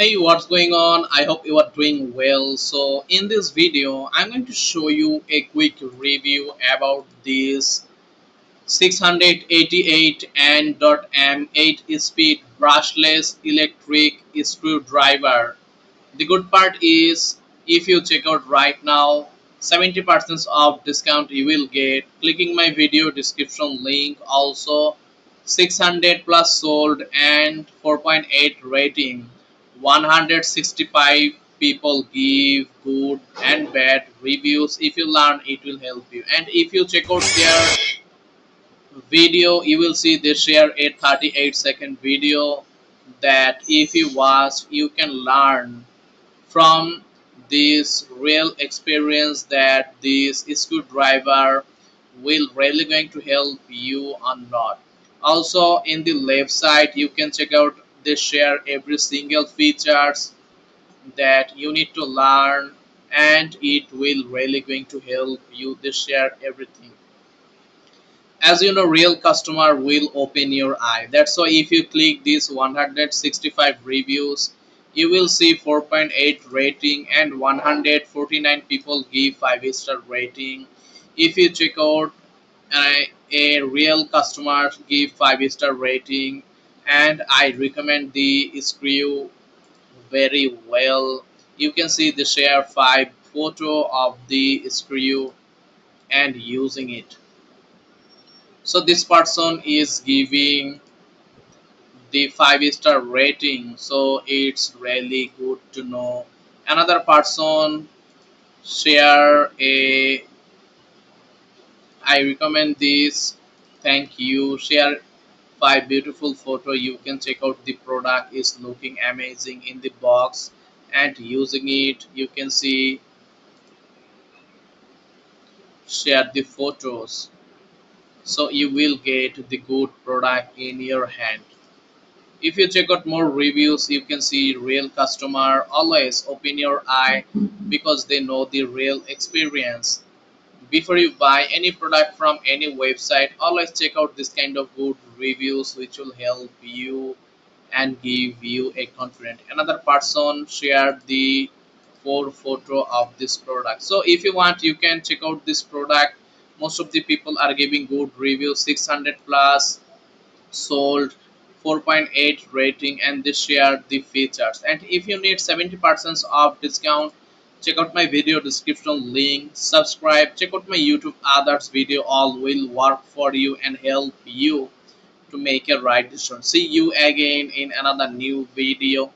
Hey, what's going on? I hope you are doing well. So in this video I'm going to show you a quick review about this 688N.m 8-speed brushless electric screwdriver. The good part is if you check out right now 70% of discount you will get clicking my video description link. Also 600 plus sold and 4.8 rating. 165 people give good and bad reviews. If you learn it will help you, and if you check out their video you will see they share a 38-second video that if you watch you can learn from this real experience that this screwdriver will really going to help you or not. Also in the left side you can check out they share every single features that you need to learn, and it will really going to help you. They share everything. As you know, real customer will open your eye. That's why if you click these 165 reviews you will see 4.8 rating and 149 people give 5-star rating. If you check out a real customer give 5-star rating, and I recommend the screw very well. You can see the share 5 photo of the screw and using it. So this person is giving the 5-star rating, so it's really good to know. Another person share a I recommend this, thank you, share 5 beautiful photo. You can check out the product is looking amazing in the box, and using it you can see share the photos, so you will get the good product in your hand. If you check out more reviews you can see real customer always open your eye because they know the real experience. Before you buy any product from any website always check out this kind of good reviews which will help you and give you a confidence. Another person shared the 4 photo of this product, so if you want you can check out this product. Most of the people are giving good reviews, 600 plus sold, 4.8 rating, and they share the features. And if you need 70% off discount check out my video description link, subscribe, check out my YouTube others video, all will work for you and help you to make a right decision. See you again in another new video.